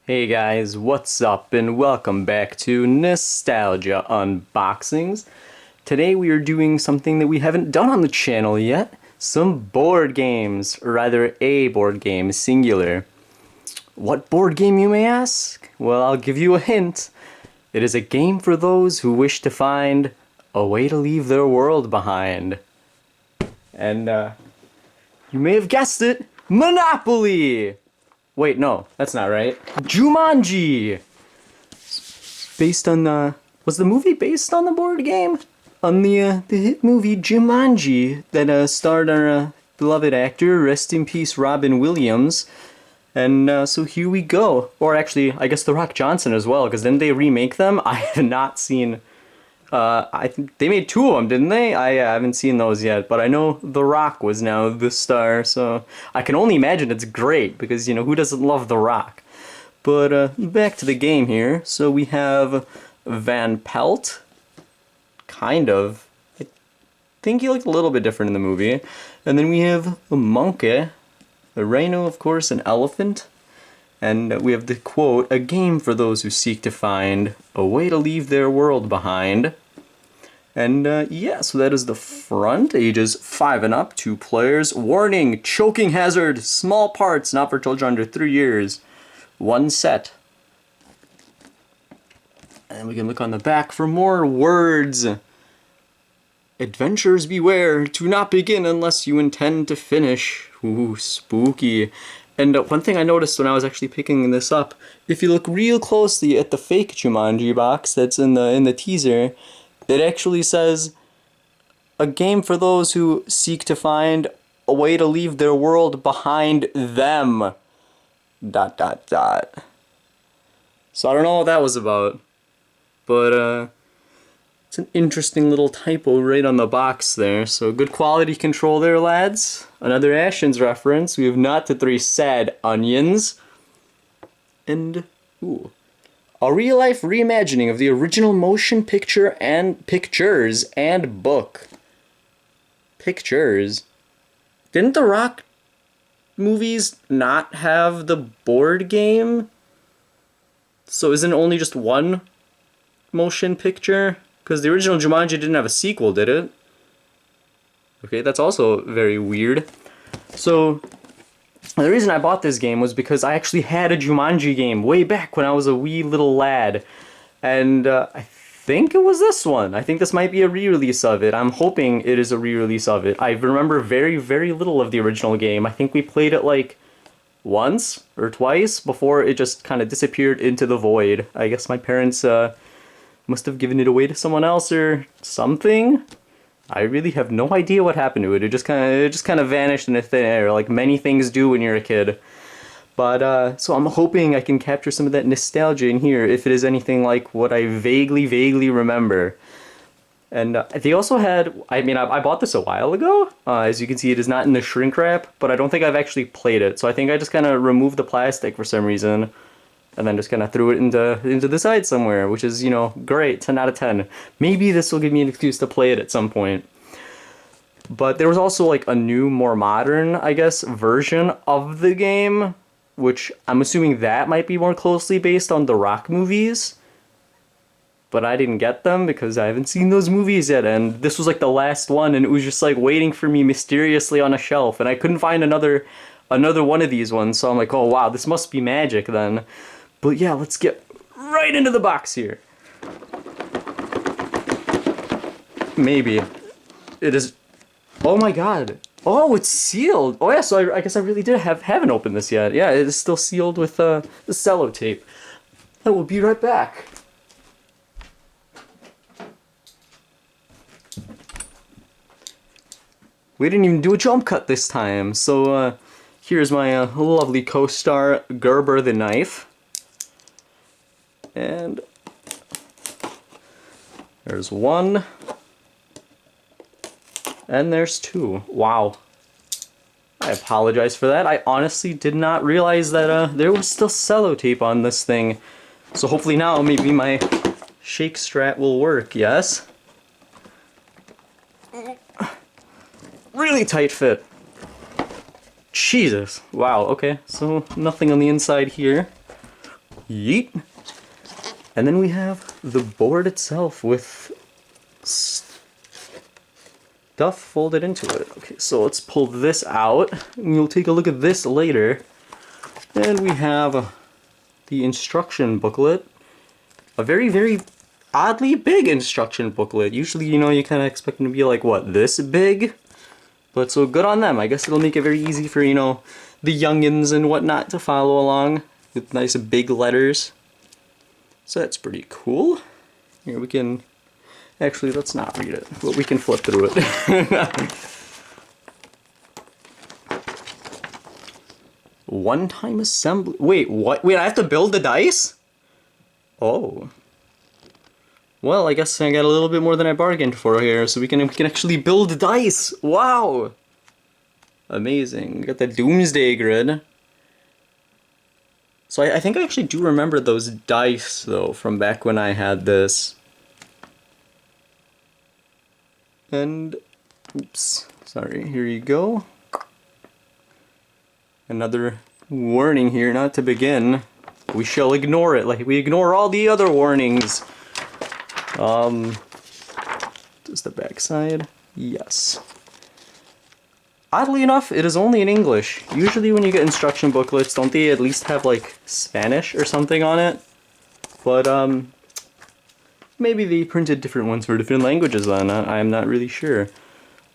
Hey guys, what's up and welcome back to Nostalgia Unboxings. Today we are doing something that we haven't done on the channel yet. Some board games, or rather a board game, singular. What board game, you may ask? Well, I'll give you a hint. It is a game for those who wish to find a way to leave their world behind. And you may have guessed it, Monopoly! Wait, no, that's not right. Jumanji! Based on the... Was the movie based on the board game? On the hit movie Jumanji that starred our beloved actor, rest in peace, Robin Williams. And so here we go. Or actually, I guess The Rock Johnson as well, because didn't they remake them? I have not seen... I think they made two of them, didn't they? I haven't seen those yet, but I know The Rock was now the star, so I can only imagine it's great, because, you know, who doesn't love The Rock? But back to the game here. So we have Van Pelt, kind of. I think he looked a little bit different in the movie. And then we have a monkey, a rhino, of course, an elephant. And we have the quote, "A game for those who seek to find a way to leave their world behind." And yeah, so that is the front. Ages 5 and up, 2 players. Warning, choking hazard, small parts, not for children under 3 years. 1 set. And we can look on the back for more words. Adventurers beware, do not begin unless you intend to finish. Ooh, spooky. And one thing I noticed when I was actually picking this up, if you look real closely at the fake Jumanji box that's in the teaser, it actually says, "A game for those who seek to find a way to leave their world behind them." ... So I don't know what that was about, but it's an interesting little typo right on the box there. So good quality control there, lads. Another Ashens reference. We have Not the Three Sad Onions. And, ooh, a real-life reimagining of the original motion picture and pictures and book. Pictures. Didn't the Rock movies not have the board game? So isn't it only just one motion picture? Because the original Jumanji didn't have a sequel, did it? Okay, that's also very weird. So, the reason I bought this game was because I actually had a Jumanji game way back when I was a wee little lad. And I think it was this one. I think this might be a re-release of it. I'm hoping it is a re-release of it. I remember very, very little of the original game. I think we played it like once or twice before it just kind of disappeared into the void. I guess my parents... must have given it away to someone else or something. I really have no idea what happened to it. It just kind of vanished into thin air, like many things do when you're a kid. But so I'm hoping I can capture some of that nostalgia in here, if it is anything like what I vaguely remember. And they also had, I mean, I bought this a while ago. As you can see, it is not in the shrink wrap, but I don't think I've actually played it. So I think I just kind of removed the plastic for some reason, and then just kind of threw it into the side somewhere, which is, you know, great, 10 out of 10. Maybe this will give me an excuse to play it at some point. But there was also, like, a new, more modern, I guess, version of the game, which I'm assuming that might be more closely based on the Rock movies. But I didn't get them because I haven't seen those movies yet, and this was, like, the last one, and it was just, like, waiting for me mysteriously on a shelf, and I couldn't find another one of these ones, so I'm like, oh, wow, this must be magic, then. But yeah, let's get right into the box here. Maybe. It is... Oh my god. Oh, it's sealed. Oh yeah, so I guess I really haven't opened this yet. Yeah, it is still sealed with the sellotape. I will be right back. We didn't even do a jump cut this time, so here's my lovely co-star, Gerber the Knife. And there's 1, and there's 2. Wow. I apologize for that. I honestly did not realize that there was still sellotape on this thing. So hopefully now maybe my shake strat will work, yes? Really tight fit. Jesus. Wow, okay. So nothing on the inside here. Yeet. And then we have the board itself with stuff folded into it. Okay, so let's pull this out, and you'll take a look at this later. And we have the instruction booklet. A very, very oddly big instruction booklet. Usually, you know, you kind of expect them to be like, what, this big? But so good on them. I guess it'll make it very easy for, you know, the youngins and whatnot to follow along with nice big letters. So that's pretty cool. Here we can, actually let's not read it, but we can flip through it. One-time assembly. Wait, what? Wait, I have to build the dice? Oh. Well, I guess I got a little bit more than I bargained for here, so we can actually build dice. Wow. Amazing. We got the Doomsday Grid. So I think I actually do remember those dice, though, from back when I had this. And, oops, sorry, here you go. Another warning here, not to begin. We shall ignore it, like we ignore all the other warnings. Does the back side? Yes. Oddly enough, it is only in English. Usually when you get instruction booklets, don't they at least have like Spanish or something on it? But maybe they printed different ones for different languages then. I'm not really sure.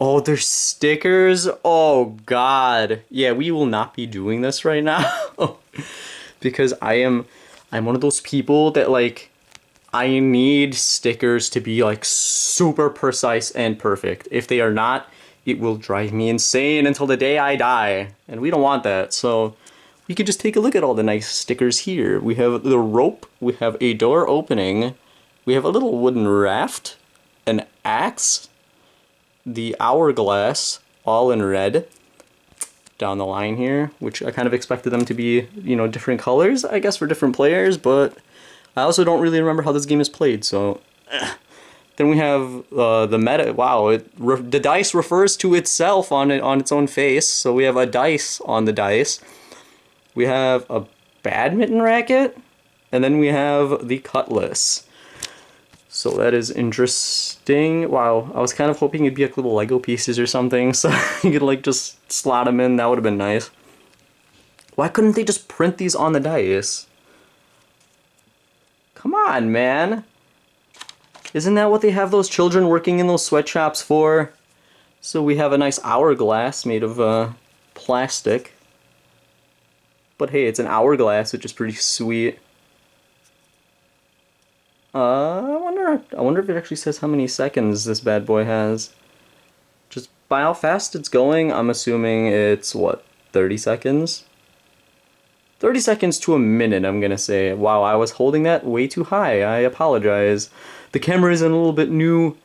Oh, there's stickers? Oh god. Yeah, we will not be doing this right now. Because I'm one of those people that like, I need stickers to be like super precise and perfect. If they are not, it will drive me insane until the day I die. And we don't want that. So we could just take a look at all the nice stickers here. We have the rope. We have a door opening. We have a little wooden raft. An axe. The hourglass, all in red. Down the line here, which I kind of expected them to be, you know, different colors, I guess, for different players, but I also don't really remember how this game is played, so... Then we have the meta. Wow, the dice refers to itself on its own face. So we have a dice on the dice. We have a badminton racket, and then we have the cutlass. So that is interesting. Wow, I was kind of hoping it'd be like little Lego pieces or something, so you could like just slot them in. That would have been nice. Why couldn't they just print these on the dice? Come on, man. Isn't that what they have those children working in those sweatshops for? So we have a nice hourglass made of plastic. But hey, it's an hourglass, which is pretty sweet. I wonder if it actually says how many seconds this bad boy has. Just by how fast it's going, I'm assuming it's, what, 30 seconds? 30 seconds to a minute, I'm gonna say. Wow, I was holding that way too high. I apologize. The camera is in a little bit new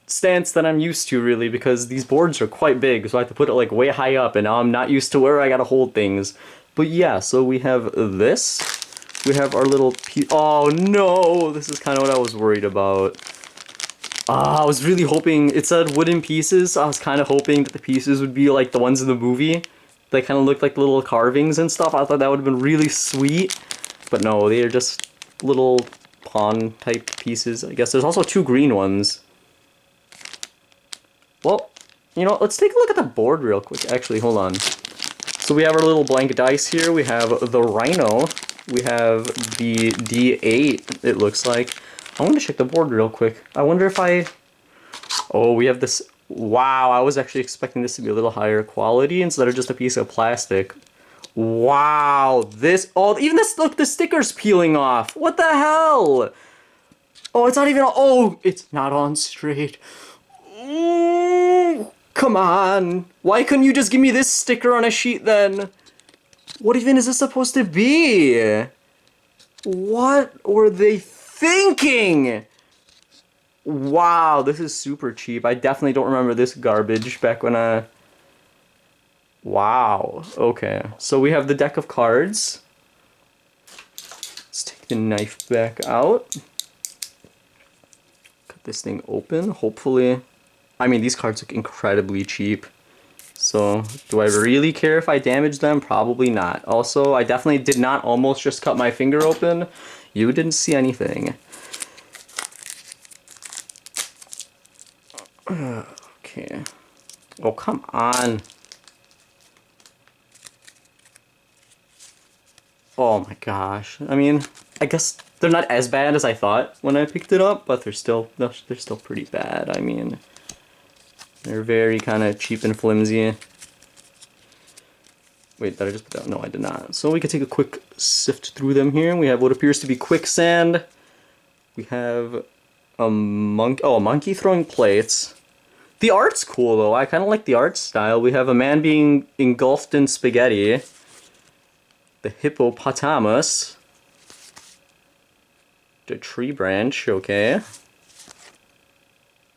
stance than I'm used to, really, because these boards are quite big, so I have to put it like way high up, and now I'm not used to where I gotta hold things. But yeah, so we have this. We have our little oh no, this is kind of what I was worried about. I was really hoping, it said wooden pieces, so I was kind of hoping that the pieces would be like the ones in the movie. They kind of looked like little carvings and stuff. I thought that would have been really sweet. But no, they are just little pawn type pieces. I guess there's also two green ones. Well, you know, let's take a look at the board real quick. Actually, hold on. So we have our little blank dice here. We have the Rhino. We have the D8, it looks like. I want to check the board real quick. I wonder if oh, we have this... Wow, I was actually expecting this to be a little higher quality instead of just a piece of plastic. Wow, this... Oh, even this... Look, the sticker's peeling off. What the hell? Oh, it's not even... Oh, it's not on straight. Ooh, come on. Why couldn't you just give me this sticker on a sheet then? What even is this supposed to be? What were they thinking? Wow, this is super cheap. I definitely don't remember this garbage back when I... Wow, okay. So we have the deck of cards. Let's take the knife back out. Cut this thing open, hopefully. I mean, these cards look incredibly cheap. So, do I really care if I damage them? Probably not. Also, I definitely did not almost just cut my finger open. You didn't see anything. Okay. Oh, come on. Oh my gosh. I mean, I guess they're not as bad as I thought when I picked it up, but they're still pretty bad. I mean, they're very kind of cheap and flimsy. Wait, did I just put that? No, I did not. So we can take a quick sift through them here. We have what appears to be quicksand. We have a monkey throwing plates. The art's cool though. I kind of like the art style. We have a man being engulfed in spaghetti. The hippopotamus. The tree branch, okay.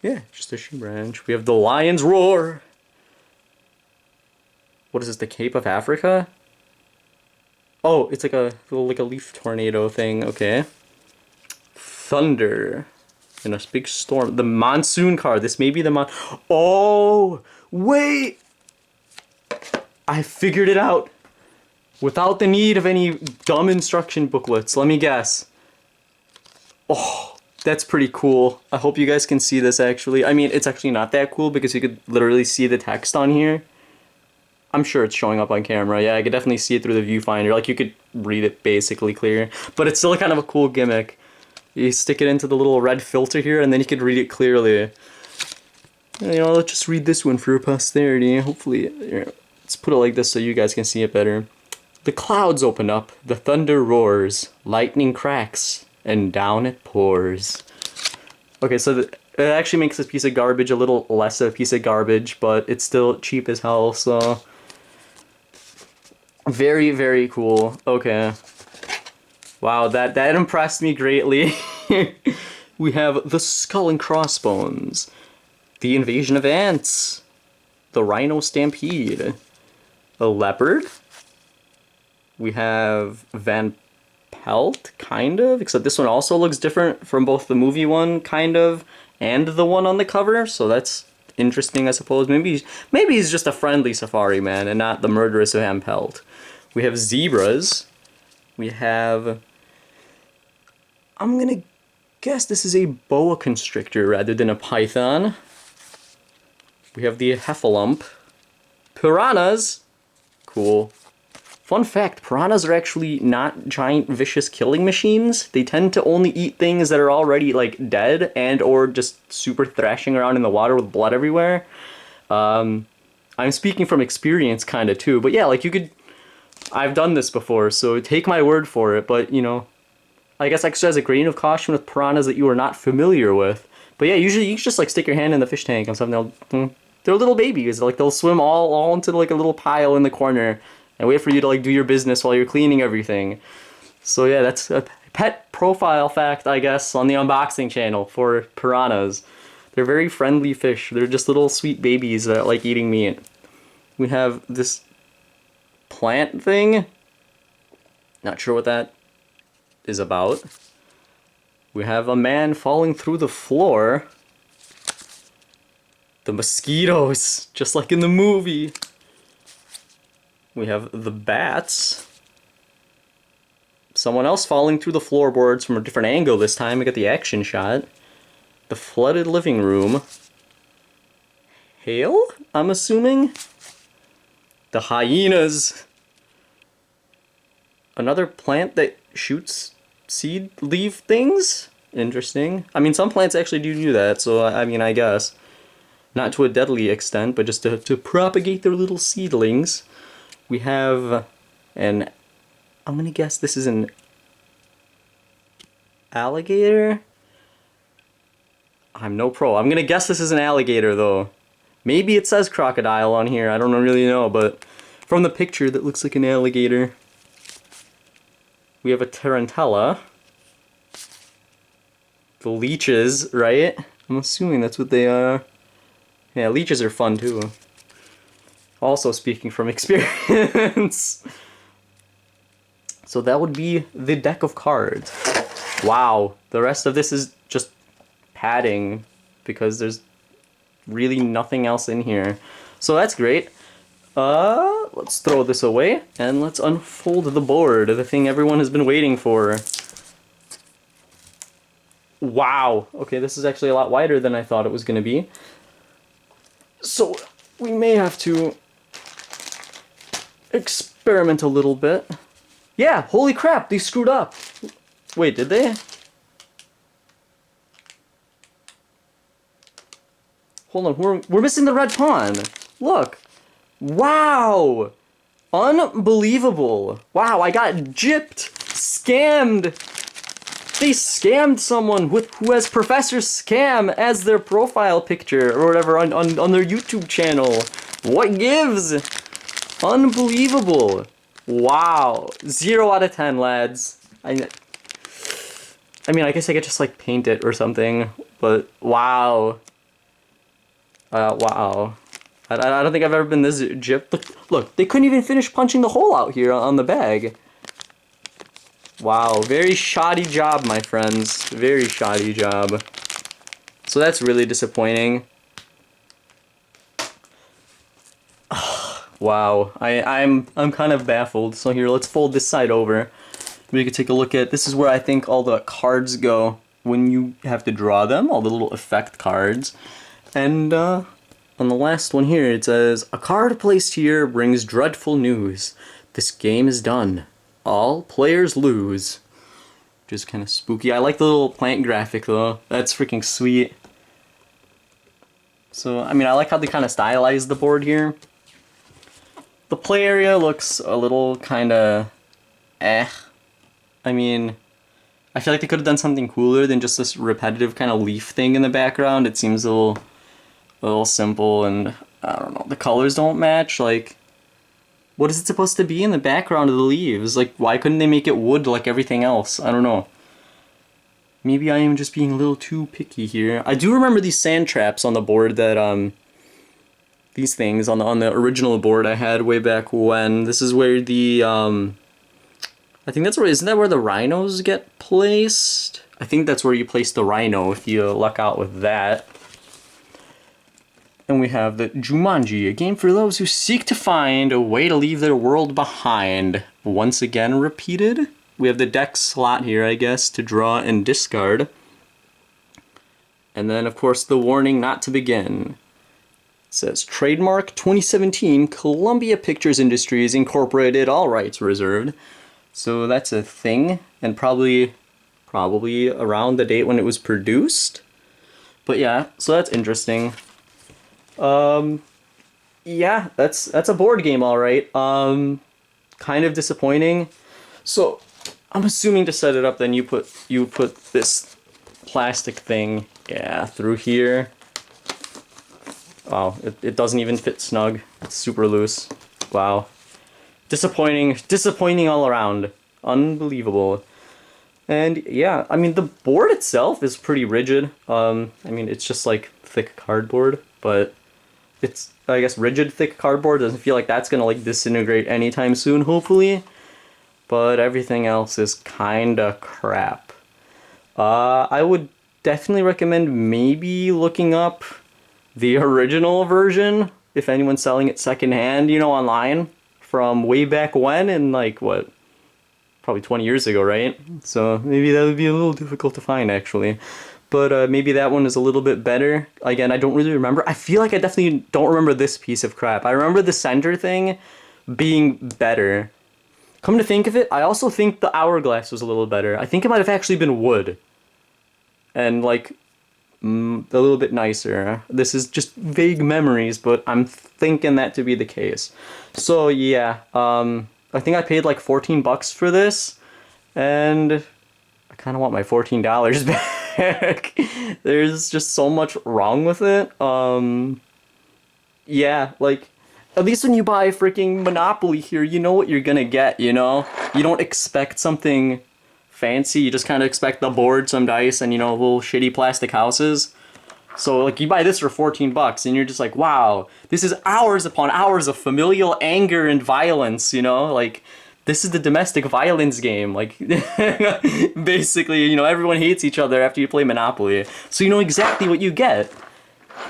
Yeah, just a tree branch. We have the lion's roar. What is this, the Cape of Africa? Oh, it's like a leaf tornado thing, okay. Thunder. In a big storm. The monsoon card. This may be the Oh, wait! I figured it out. Without the need of any dumb instruction booklets. Let me guess. Oh, that's pretty cool. I hope you guys can see this actually. I mean, it's actually not that cool because you could literally see the text on here. I'm sure it's showing up on camera. Yeah, I could definitely see it through the viewfinder. Like, you could read it basically clear. But it's still kind of a cool gimmick. You stick it into the little red filter here, and then you could read it clearly. You know, let's just read this one for posterity. Hopefully, here, let's put it like this so you guys can see it better. The clouds open up, the thunder roars, lightning cracks, and down it pours. Okay, so it actually makes this piece of garbage a little less of a piece of garbage, but it's still cheap as hell, so... Very, very cool. Okay. Wow, that impressed me greatly. We have the Skull and Crossbones, the Invasion of Ants, the Rhino Stampede, a leopard. We have Van Pelt, kind of, except this one also looks different from both the movie one, kind of, and the one on the cover, so that's interesting, I suppose. Maybe he's just a friendly safari man and not the murderous Van Pelt. We have zebras. We have... I'm gonna guess this is a boa constrictor rather than a python. We have the heffalump. Piranhas! Cool. Fun fact, piranhas are actually not giant vicious killing machines. They tend to only eat things that are already like dead and or just super thrashing around in the water with blood everywhere. I'm speaking from experience kind of too, but yeah, like you could... I've done this before, so take my word for it, but you know, I guess exercise a grain of caution with piranhas that you are not familiar with. But yeah, usually you just like stick your hand in the fish tank and something. They're little babies. Like they'll swim all into like a little pile in the corner and wait for you to like do your business while you're cleaning everything. So yeah, that's a pet profile fact, I guess, on the unboxing channel for piranhas. They're very friendly fish. They're just little sweet babies that like eating meat. We have this plant thing. Not sure what that is about. We have a man falling through the floor. The mosquitoes, just like in the movie. We have the bats. Someone else falling through the floorboards from a different angle this time. We got the action shot. The flooded living room. Hail, I'm assuming? The hyenas. Another plant that shoots seed leaf things? Interesting. I mean, some plants actually do that, so I mean, I guess. Not to a deadly extent, but just to propagate their little seedlings. We have an... I'm gonna guess this is an alligator? I'm no pro. I'm gonna guess this is an alligator, though. Maybe it says crocodile on here, I don't really know, but from the picture that looks like an alligator. We have a tarantella. The leeches, right? I'm assuming that's what they are. Yeah, leeches are fun too. Also speaking from experience. So that would be the deck of cards. Wow, the rest of this is just padding because there's really nothing else in here. So that's great. Let's throw this away, and let's unfold the board, the thing everyone has been waiting for. Wow. Okay, this is actually a lot wider than I thought it was going to be. So, we may have to experiment a little bit. Yeah, holy crap, they screwed up. Wait, did they? Hold on, we're missing the red pawn. Look. Wow. Unbelievable. Wow, I got gypped. Scammed. They scammed someone who has Professor Scam as their profile picture or whatever on their YouTube channel. What gives? Unbelievable. Wow. 0 out of 10, lads. I mean, I guess I could just like paint it or something, but wow. Wow. I don't think I've ever been this gypped. Look, they couldn't even finish punching the hole out here on the bag. Wow, very shoddy job, my friends. Very shoddy job. So that's really disappointing. Wow, I'm kind of baffled. So here, let's fold this side over. We can take a look at, this is where I think all the cards go when you have to draw them, all the little effect cards. And on the last one here, it says, "A card placed here brings dreadful news. This game is done. All players lose." Just kind of spooky. I like the little plant graphic though. That's freaking sweet. So, I mean, I like how they kind of stylized the board here. The play area looks a little kind of eh. I mean, I feel like they could have done something cooler than just this repetitive kind of leaf thing in the background. It seems a little simple, and I don't know, the colors don't match. Like, what is it supposed to be in the background of the leaves? Like, why couldn't they make it wood like everything else? I don't know. Maybe I am just being a little too picky here. I do remember these sand traps on the board that, these things on the original board I had way back when. This is where the, I think that's where, isn't that where the rhinos get placed? I think that's where you place the rhino if you luck out with that. And we have the Jumanji, a game for those who seek to find a way to leave their world behind. Once again repeated. We have the deck slot here, I guess, to draw and discard. And then, of course, the warning not to begin. It says, "Trademark 2017, Columbia Pictures Industries Incorporated, all rights reserved." So that's a thing, and probably around the date when it was produced. But yeah, so that's interesting. Yeah, that's a board game, all right. Kind of disappointing. So I'm assuming to set it up, then you put this plastic thing, yeah, through here. Wow, it doesn't even fit snug. It's super loose. Wow. Disappointing all around. Unbelievable. And yeah, I mean, the board itself is pretty rigid. I mean, it's just like thick cardboard, but it's, I guess, rigid thick cardboard. Doesn't feel like that's gonna like disintegrate anytime soon, hopefully. But everything else is kinda crap. I would definitely recommend maybe looking up the original version, if anyone's selling it secondhand, you know, online, from way back when, in like, what, probably 20 years ago, right? So maybe that would be a little difficult to find, actually. But maybe that one is a little bit better. Again, I don't really remember. I feel like I definitely don't remember this piece of crap. I remember the center thing being better. Come to think of it, I also think the hourglass was a little better. I think it might have actually been wood. And like, a little bit nicer. This is just vague memories, but I'm thinking that to be the case. So yeah, I think I paid like 14 bucks for this, and I kind of want my $14 back. There's just so much wrong with it. Yeah, like, at least when you buy freaking Monopoly here, you know what you're gonna get, you know? You don't expect something fancy, you just kind of expect the board, some dice, and, you know, little shitty plastic houses. So, like, you buy this for 14 bucks, and you're just like, wow, this is hours upon hours of familial anger and violence, you know? Like, this is the domestic violence game. Like, basically, you know, everyone hates each other after you play Monopoly. So you know exactly what you get.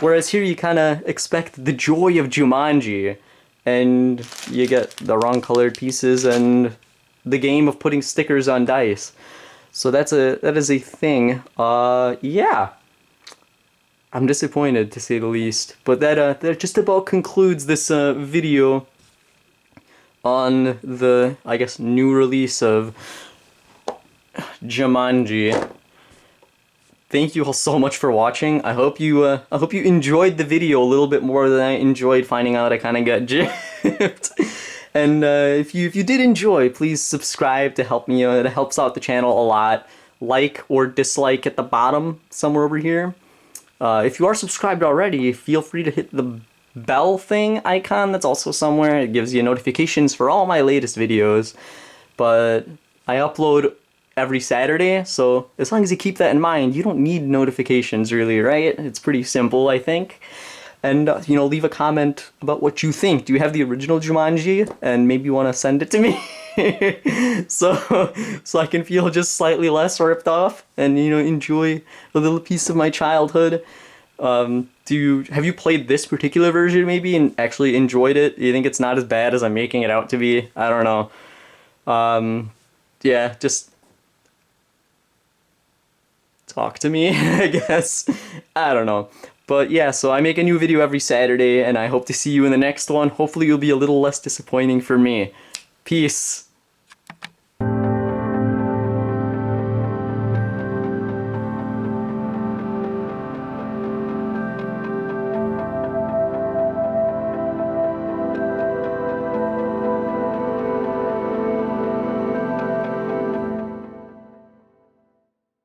Whereas here you kind of expect the joy of Jumanji. and you get the wrong colored pieces and the game of putting stickers on dice. So that is a thing. Yeah. I'm disappointed, to say the least. But that just about concludes this video on the, I guess, new release of Jumanji. Thank you all so much for watching. I hope you enjoyed the video a little bit more than I enjoyed finding out I kind of got gypped. And if you did enjoy, please subscribe to help me. It helps out the channel a lot. Like or dislike at the bottom somewhere over here. If you are subscribed already, feel free to hit the bell thing icon that's also somewhere. It gives you notifications for all my latest videos. But I upload every Saturday, so as long as you keep that in mind, you don't need notifications really, right? It's pretty simple, I think. And, you know, leave a comment about what you think. Do you have the original Jumanji? And maybe you want to send it to me? so I can feel just slightly less ripped off and, you know, enjoy a little piece of my childhood. Have you played this particular version maybe and actually enjoyed it? Do you think it's not as bad as I'm making it out to be? I don't know. Yeah, just talk to me, I guess. I don't know. But yeah, so I make a new video every Saturday, and I hope to see you in the next one. Hopefully you'll be a little less disappointing for me. Peace.